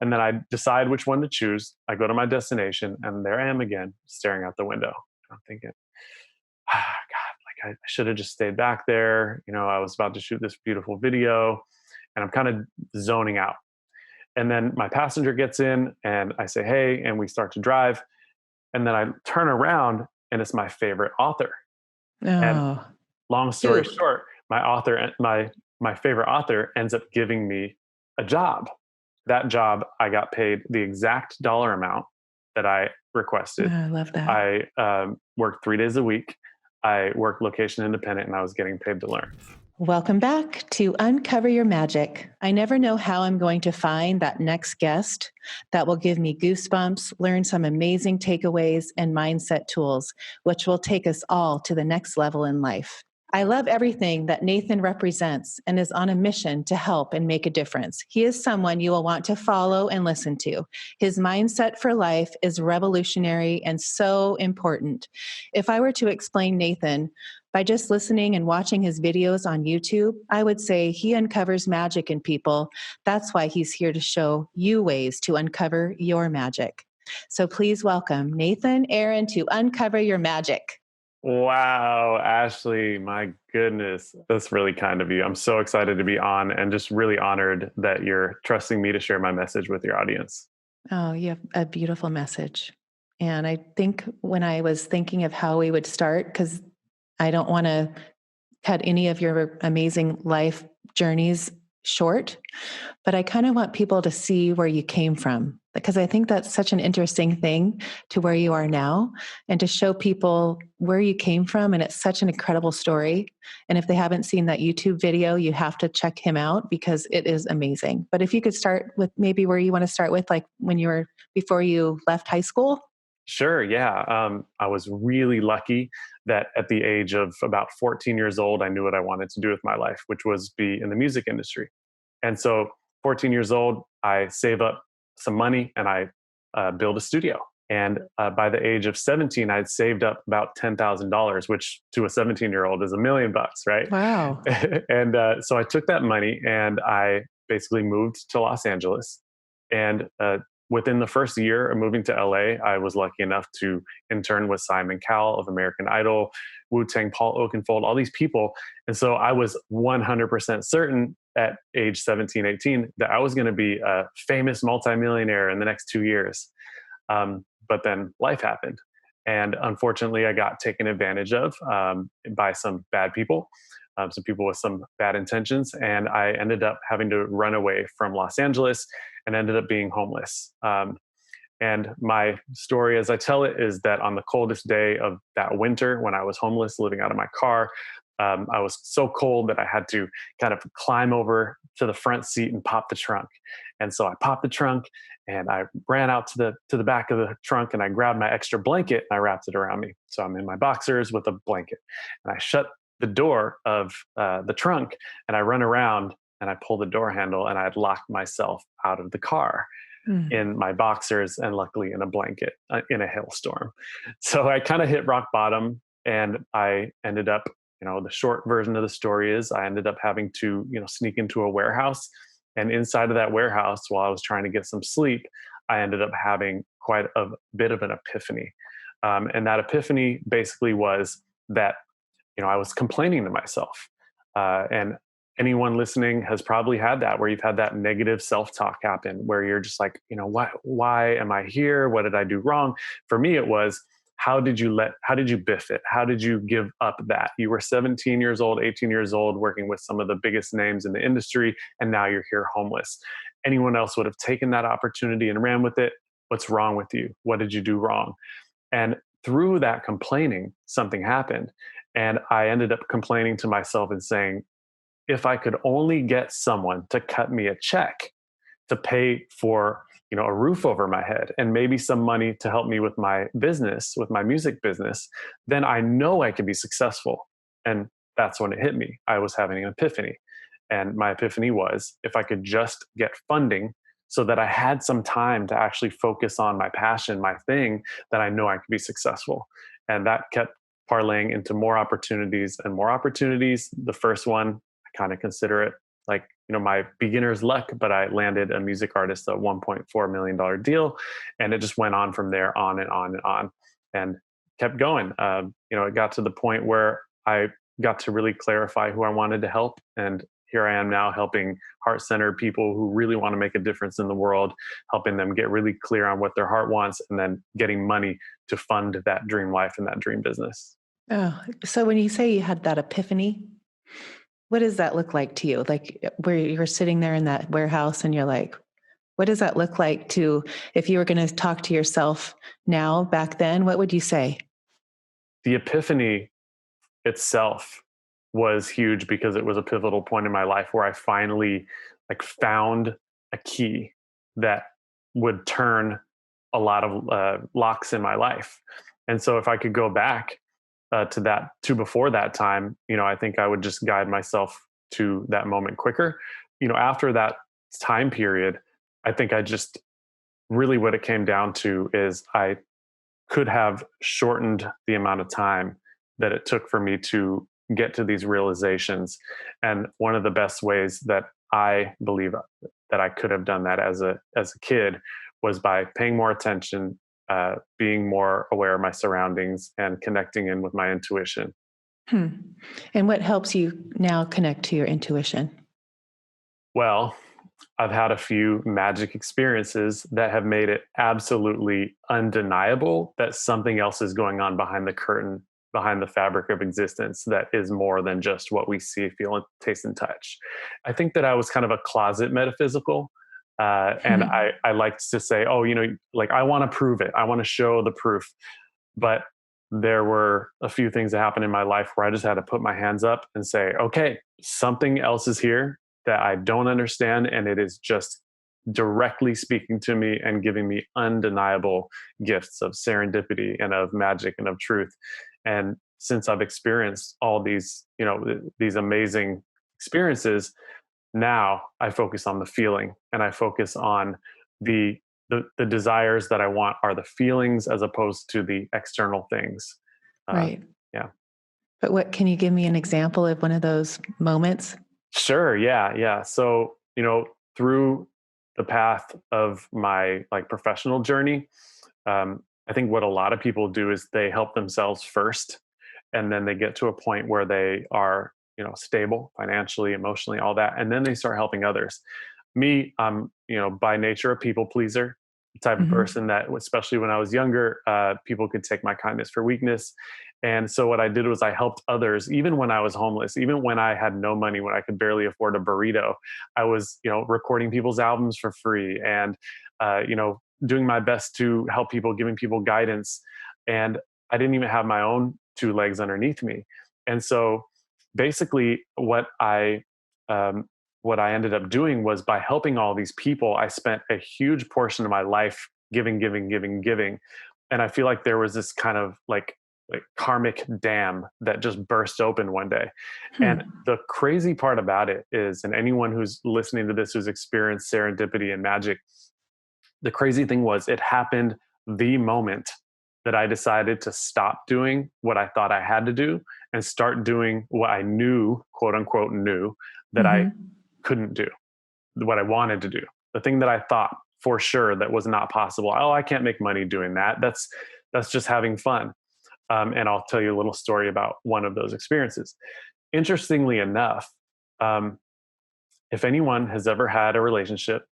And then I decide which one to choose. I go to my destination, and there I am again, staring out the window. I'm thinking, God, like I should have just stayed back there. I was about to shoot this beautiful video, and I'm kind of zoning out. And then my passenger gets in, and I say, hey, and we start to drive. And then I turn around, and it's my favorite author. And Oh, long story who? short, my favorite author ends up giving me a job. That job, I got paid the exact dollar amount that I Oh, requested. I love that. I worked 3 days a week. I worked location independent, and I was getting paid to learn. Welcome back to Uncover Your Magic. I never know how I'm going to find that next guest that will give me goosebumps, learn some amazing takeaways and mindset tools, which will take us all to the next level in life. I love everything that Nathen represents and is on a mission to help and make a difference. He is someone you will want to follow and listen to. His mindset for life is revolutionary and so important. If I were to explain Nathen by just listening and watching his videos on YouTube, I would say he uncovers magic in people. That's why he's here to show you ways to uncover your magic. So please welcome Nathen, Aaren to Uncover Your Magic. Wow, Ashley, my goodness. That's really kind of you. I'm so excited to be on and just really honored that you're trusting me to share my message with your audience. Oh, you have a beautiful message. And I think when I was thinking of how we would start, because I don't want to cut any of your amazing life journeys short, but I kind of want people to see where you came from, because I think that's such an interesting thing to where you are now, and to show people where you came from. And it's such an incredible story. And if they haven't seen that YouTube video, you have to check him out because it is amazing. But if you could start with maybe where you want to start with, like when you were, before you left high school. Sure, yeah. I was really lucky that at the age of about 14 years old, I knew what I wanted to do with my life, which was be in the music industry. And so, 14 years old, I save up some money and I build a studio. And by the age of 17, I'd saved up about $10,000, which to a 17-year-old is $1 million, right? Wow. And so I took that money and I basically moved to Los Angeles. And within the first year of moving to LA, I was lucky enough to intern with Simon Cowell of American Idol, Wu-Tang, Paul Oakenfold, all these people. And so I was 100% certain at age 17, 18, that I was going to be a famous multimillionaire in the next 2 years. But then life happened. And unfortunately, I got taken advantage of by some bad people, some people with some bad intentions. And I ended up having to run away from Los Angeles and ended up being homeless. And my story, as I tell it, is that on the coldest day of that winter, when I was homeless, living out of my car, I was so cold that I had to kind of climb over to the front seat and pop the trunk. And so I popped the trunk and I ran out to the back of the trunk and I grabbed my extra blanket and I wrapped it around me. So I'm in my boxers with a blanket, and I shut the door of the trunk and I run around and I pull the door handle, and I had locked myself out of the car in my boxers and luckily in a blanket in a hailstorm. So I kind of hit rock bottom, and I ended up, the short version of the story is I ended up having to, sneak into a warehouse. And inside of that warehouse, while I was trying to get some sleep, I ended up having quite a bit of an epiphany. And that epiphany basically was that, I was complaining to myself. And anyone listening has probably had that, where you've had that negative self-talk happen, where you're just like, why am I here? What did I do wrong? For me, it was, how did you biff it? How did you give up that? You were 17 years old, 18 years old, working with some of the biggest names in the industry, and now you're here homeless. Anyone else would have taken that opportunity and ran with it. What's wrong with you? What did you do wrong? And through that complaining, something happened. And I ended up complaining to myself and saying, if I could only get someone to cut me a check to pay for, a roof over my head and maybe some money to help me with my business, with my music business, then I know I can be successful. And that's when it hit me. I was having an epiphany. And my epiphany was, if I could just get funding so that I had some time to actually focus on my passion, my thing, then I know I could be successful. And that kept parlaying into more opportunities and more opportunities. The first one, I kind of consider it like my beginner's luck, but I landed a music artist, a $1.4 million deal. And it just went on from there, on and on and on, and kept going. It got to the point where I got to really clarify who I wanted to help. And here I am now helping heart-centered people who really want to make a difference in the world, helping them get really clear on what their heart wants, and then getting money to fund that dream life and that dream business. Oh, so when you say you had that epiphany, what does that look like to you? Like where you're sitting there in that warehouse and you're like, what does that look like to, if you were going to talk to yourself now, back then, what would you say? The epiphany itself was huge because it was a pivotal point in my life where I finally found a key that would turn a lot of locks in my life. And so if I could go back to before that time, I think I would just guide myself to that moment quicker. After that time period, I think I just really, what it came down to is I could have shortened the amount of time that it took for me to get to these realizations. And one of the best ways that I believe that I could have done that as a kid was by paying more attention, being more aware of my surroundings, and connecting in with my intuition. Hmm. And what helps you now connect to your intuition? Well, I've had a few magic experiences that have made it absolutely undeniable that something else is going on behind the curtain, behind the fabric of existence, that is more than just what we see, feel, and taste and touch. I think that I was kind of a closet metaphysical. And I liked to say, oh, I want to prove it. I want to show the proof. But there were a few things that happened in my life where I just had to put my hands up and say, okay, something else is here that I don't understand. And it is just directly speaking to me and giving me undeniable gifts of serendipity and of magic and of truth. And since I've experienced all these, these amazing experiences, now I focus on the feeling, and I focus on the desires that I want are the feelings as opposed to the external things. Right. Yeah. But what, can you give me an example of one of those moments? Sure. Yeah. Yeah. So, through the path of my professional journey, I think what a lot of people do is they help themselves first, and then they get to a point where they are, stable financially, emotionally, all that. And then they start helping others. Me, I'm, by nature, a people pleaser, the type of Mm-hmm. person that, especially when I was younger, people could take my kindness for weakness. And so what I did was I helped others, even when I was homeless, even when I had no money, when I could barely afford a burrito. I was, recording people's albums for free, and, doing my best to help people, giving people guidance. And I didn't even have my own two legs underneath me. And so basically what I ended up doing was, by helping all these people, I spent a huge portion of my life giving, giving, giving, giving. And I feel like there was this kind of karmic dam that just burst open one day. Hmm. And the crazy part about it is, and anyone who's listening to this who's experienced serendipity and magic, the crazy thing was, it happened the moment that I decided to stop doing what I thought I had to do and start doing what I knew, quote unquote, knew that I Mm-hmm. couldn't do, what I wanted to do, the thing that I thought for sure that was not possible. Oh, I can't make money doing that. That's just having fun. And I'll tell you a little story about one of those experiences. Interestingly enough, um, if anyone has ever had a relationship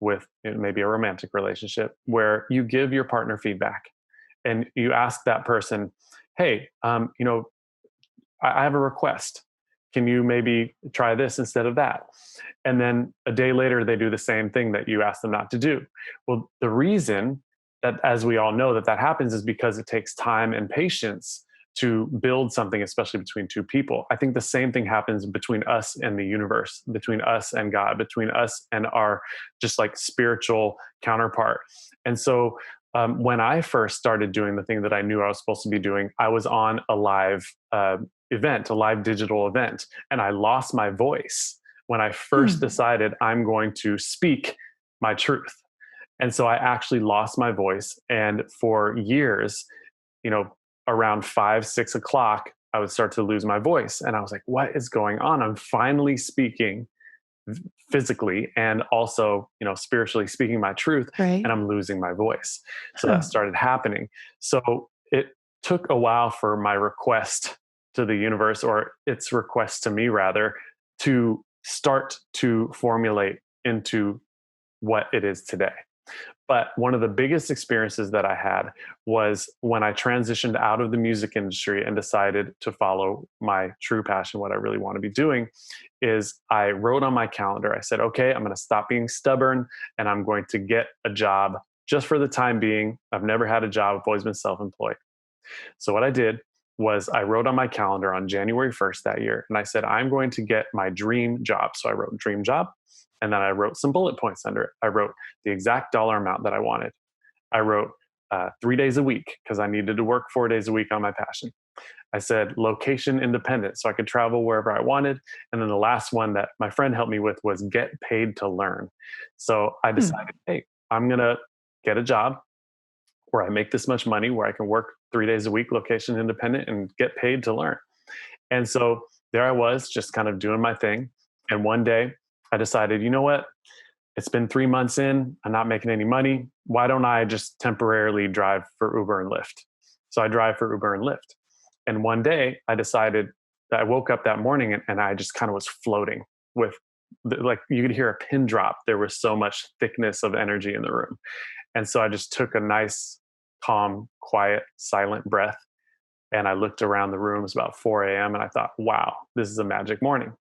with, maybe a romantic relationship, where you give your partner feedback and you ask that person, hey, I have a request. Can you maybe try this instead of that? And then a day later, they do the same thing that you asked them not to do. Well, the reason that, as we all know, that happens is because it takes time and patience to build something, especially between two people. I think the same thing happens between us and the universe, between us and God, between us and our just spiritual counterpart. And so when I first started doing the thing that I knew I was supposed to be doing, I was on a live event, a live digital event, and I lost my voice when I first Hmm. decided I'm going to speak my truth. And so I actually lost my voice. And for years, around 5, 6 o'clock, I would start to lose my voice. And I was like, what is going on? I'm finally speaking physically and also, spiritually speaking my truth, Right. and I'm losing my voice. So that Huh. started happening. So it took a while for my request to the universe, or its request to me rather, to start to formulate into what it is today. But one of the biggest experiences that I had was when I transitioned out of the music industry and decided to follow my true passion, what I really want to be doing, is I wrote on my calendar, I said, okay, I'm going to stop being stubborn and I'm going to get a job just for the time being. I've never had a job, I've always been self-employed. So what I did was I wrote on my calendar on January 1st that year, and I said, I'm going to get my dream job. So I wrote dream job, and then I wrote some bullet points under it. I wrote the exact dollar amount that I wanted. I wrote 3 days a week because I needed to work 4 days a week on my passion. I said location independent, so I could travel wherever I wanted. And then the last one that my friend helped me with was get paid to learn. So I Hmm. decided, hey, I'm going to get a job where I make this much money, where I can work 3 days a week, location independent, and get paid to learn. And so there I was, just kind of doing my thing. And one day I decided, you know what? It's been 3 months in, I'm not making any money. Why don't I just temporarily drive for Uber and Lyft? So I drive for Uber and Lyft. And one day I decided that I woke up that morning and I just kind of was floating with, like, you could hear a pin drop. There was so much thickness of energy in the room. And so I just took a nice, calm, quiet, silent breath. And I looked around the room. It was about 4 a.m. And I thought, wow, this is a magic morning.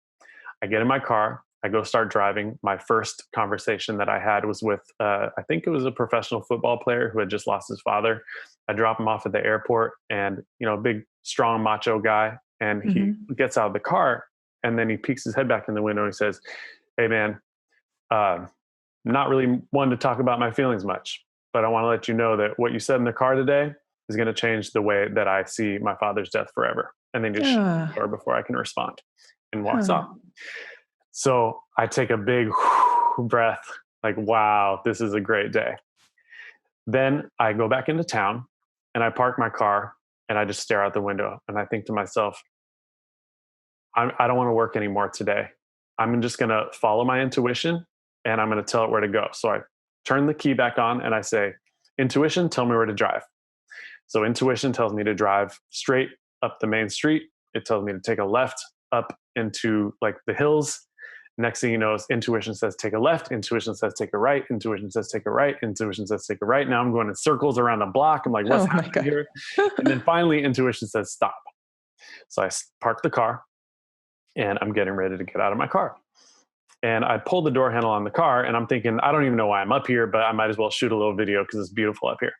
I get in my car. I go start driving. My first conversation that I had was with, I think it was a professional football player who had just lost his father. I drop him off at the airport, and, big, strong, macho guy. And he Hmm. gets out of the car, and then he peeks his head back in the window and he says, hey, man, uh, not really one to talk about my feelings much, but I want to let you know that what you said in the car today is going to change the way that I see my father's death forever. And then just shuts the Ah, door before I can respond and walks huh. off. So I take a big breath, like, wow, this is a great day. Then I go back into town and I park my car and I just stare out the window and I think to myself, I don't want to work anymore today. I'm just going to follow my intuition and I'm going to tell it where to go. So I turn the key back on and I say, intuition, tell me where to drive. So intuition tells me to drive straight up the main street. It tells me to take a left up into like the hills. Next thing you know, is intuition says take a left. Intuition says take a right. Intuition says take a right. Intuition says take a right. Now I'm going in circles around the block. I'm like, what's Oh my happening God. here? And then finally, intuition says stop. So I park the car and I'm getting ready to get out of my car. And I pull the door handle on the car and I'm thinking, I don't even know why I'm up here, but I might as well shoot a little video because it's beautiful up here.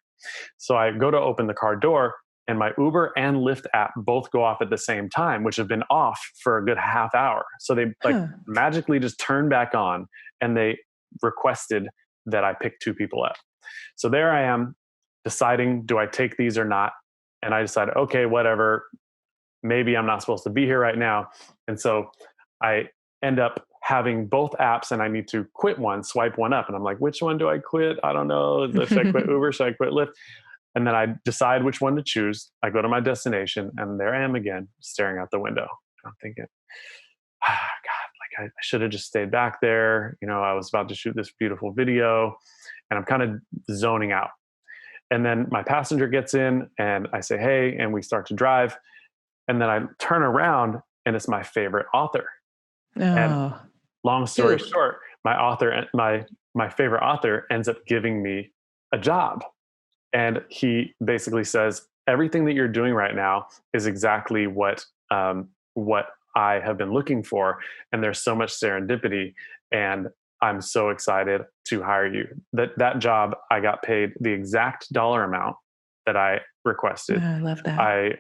So I go to open the car door and my Uber and Lyft app both go off at the same time, which have been off for a good half hour. So they like Huh. magically just turned back on and they requested that I pick two people up. So there I am deciding, do I take these or not? And I decided, okay, whatever. Maybe I'm not supposed to be here right now. And so I end up having both apps and I need to quit one, swipe one up. And I'm like, which one do I quit? I don't know. Should I quit Uber? Should I quit Lyft? And then I decide which one to choose. I go to my destination and there I am again, staring out the window. I'm thinking, God, like I should have just stayed back there. I was about to shoot this beautiful video and I'm kind of zoning out. And then my passenger gets in and I say, hey, and we start to drive. And then I turn around and it's my favorite author. And Oh. long story Who? short, my favorite author ends up giving me a job. And he basically says, everything that you're doing right now is exactly what I have been looking for. And there's so much serendipity. And I'm so excited to hire you. That job, I got paid the exact dollar amount that I Oh, requested. I love that.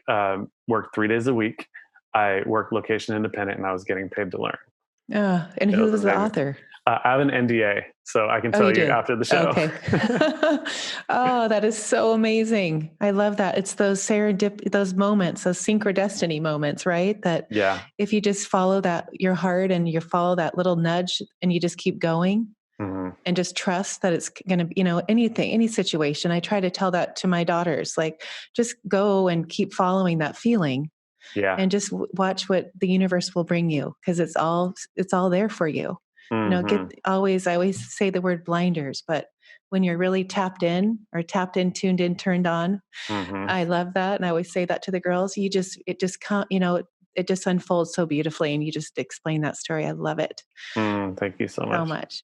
I worked 3 days a week. I worked location independent and I was getting paid to learn. And It who was was the amazing. author? I have an NDA, so I can Oh, you tell you do? after the show. Okay. Oh, that is so amazing. I love that. It's those moments, those synchrodestiny moments, right? That Yeah. if you just follow that, your heart, and you follow that little nudge and you just keep going Hmm. and just trust that it's going to, anything, any situation. I try to tell that to my daughters, like, just go and keep following that feeling Yeah. and just watch what the universe will bring you, because it's all there for you. Mm-hmm. I always say the word blinders, but when you're really tapped in or tapped in, tuned in, turned on, Mm-hmm. I love that. And I always say that to the girls. It just can't, it just unfolds so beautifully. And you just explain that story. I love it Thank you so so much. much.